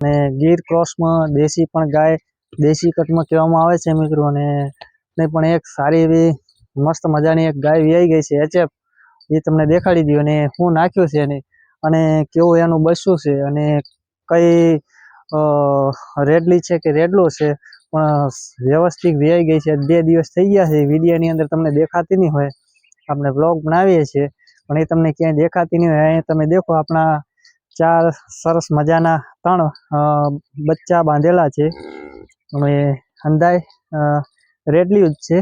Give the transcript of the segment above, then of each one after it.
અને ગીર ક્રોસમાં દેશી પણ ગાય દેશી કટમાં કહેવામાં આવે છે મિત્રો। અને પણ એક સારી એવી મસ્ત મજાની એક ગાય વિયાઈ ગઈ છે એચએફ, એ તમને દેખાડી દઉં અને શું નાખ્યું છે એને અને કેવું એનું બસ્યું છે અને કઈ રેડલી છે કે રેડલો છે, પણ વ્યવસ્થિત વિયાઈ ગઈ છે। 2 દિવસ થઈ ગયા છે, વિડીયોની અંદર તમને દેખાતી નહીં હોય, આપણે બ્લોગ બનાવીએ છીએ પણ એ તમને ક્યાંય દેખાતી નહીં હોય। અહીં તમે દેખો આપણા 4 સરસ મજાના 3 બચ્ચા બાંધેલા છે અને હંધાય રેડલી જ છે,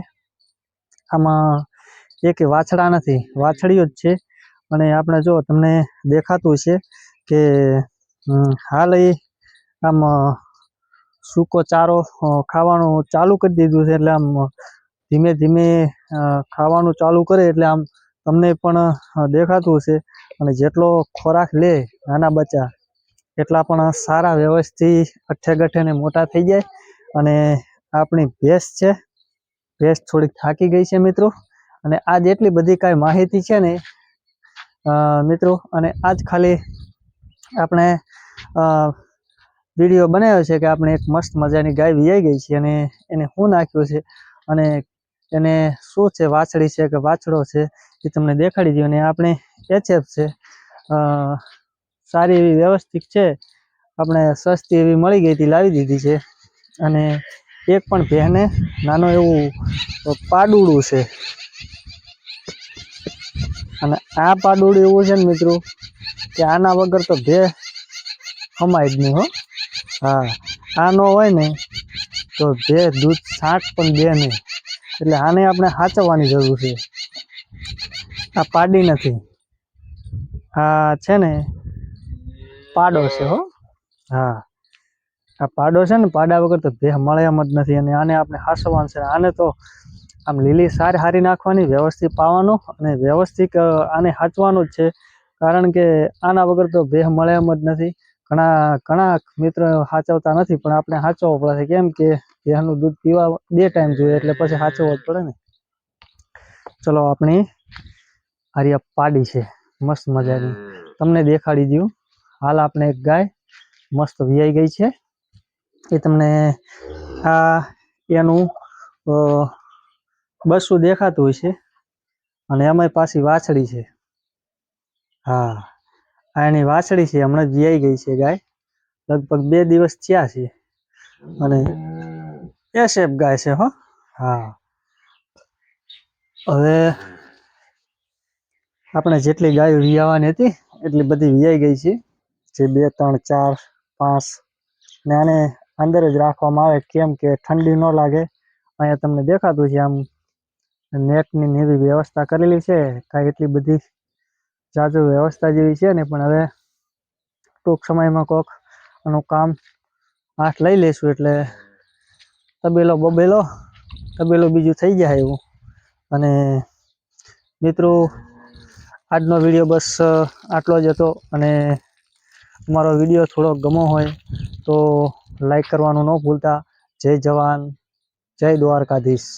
આમાં એક વાછડા નથી, વાછડીઓ જ છે। અને આપણે જો તમને દેખાતું છે કે હાલ એ આમ સૂકો ચારો ખાવાનું ચાલુ કરી દીધું છે, એટલે આમ ધીમે ધીમે ખાવાનું ચાલુ કરે એટલે આમ તમને પણ દેખાતું હશે। અને જેટલો ખોરાક લે નાના બચ્ચા એટલા પણ સારા વ્યવસ્થિત અઠ્ઠે ગઠ્ઠે ને મોટા થઈ જાય। અને આપણી ભેંસ છે, ભેંસ થોડીક થાકી ગઈ છે મિત્રો। અને આજ એટલી બધી કાંઈ માહિતી છે ને મિત્રો, અને આજ ખાલી આપણે વિડીયો બનાવ્યો છે કે આપણે એક મસ્ત મજાની ગાય વિયાઈ ગઈ છે અને એને શું નાખ્યું છે અને એને શું છે, વાછડી છે કે વાછડો છે એ તમને દેખાડી દઉં। અને આપણે એચએફ છે, સારી એવી વ્યવસ્થિત છે, આપણે સસ્તી એવી મળી ગઈ હતી, લાવી દીધી છે। અને એક પણ ભેંને નાનું એવું પાડુડું છે, અને આ પાડુડું એવું છે ને મિત્રો કે આના વગર તો ભેં હમાય જ નહીં હો। હા, આ ન હોય ને તો ભેં દૂધ છાંટ પણ દે નહીં, એટલે આને આપણે સાચવવાની જરૂર છે। આ પાડી નથી, આ છે ને પાડો છે હો। હા, આ પાડો છે ને, પાડા વગર તો ભેં મળે એમ જ નથી। અને આને આપણે સાચવવાનું છે, આને તો આમ લીલી સાર હારી નાખવાની, વ્યવસ્થિત પાવાનું અને વ્યવસ્થિત આને સાચવાનું જ છે, કારણ કે આના વગર તો ભેં મળે એમ જ નથી। ઘણા મિત્રો સાચવતા નથી, પણ આપણે સાચવવો પડે, કેમ કે ભેંનું દૂધ પીવા 2 ટાઈમ જોઈએ, એટલે પછી સાચવવો જ પડે ને। ચલો, આપણી આર્યા પાડી છે મસ્ત મજાની, તમને દેખાડી દઉં। હાલ આપણે એક ગાય મસ્ત વિયાઈ ગઈ છે, એ તમને આ એનું બસું દેખાતું હોય છે, અને એમાંય પાછી વાછડી છે। હા, આ એની વાછડી છે, હમણાં જ વિયાઈ ગઈ છે ગાય, લગભગ 2 દિવસ થયા છે, અને એશેપ ગાય છે હો। હા, હવે આપણે જેટલી ગાયો વિયાવાની હતી એટલી બધી વિયાઈ ગઈ છે, જે 2 3 4 5, ને આને અંદર જ રાખવામાં આવે, કેમ કે ઠંડી ન લાગે। અહીંયા તમને દેખાતું છે આમ નેટની એવી વ્યવસ્થા કરેલી છે, કાંઈ એટલી બધી જાજુ વ્યવસ્થા જેવી છે ને, પણ હવે ટૂંક સમયમાં કોક આનું કામ હાથ લઈ લઈશું એટલે તબેલો બીજું થઈ જાય એવું। અને મિત્રો, આજનો વિડીયો બસ આટલો જ હતો, અને અમારો વિડીયો થોડો ગમો હોય તો લાઈક કરવાનું ન ભૂલતા। જય જવાન, જય દ્વારકાધીશ।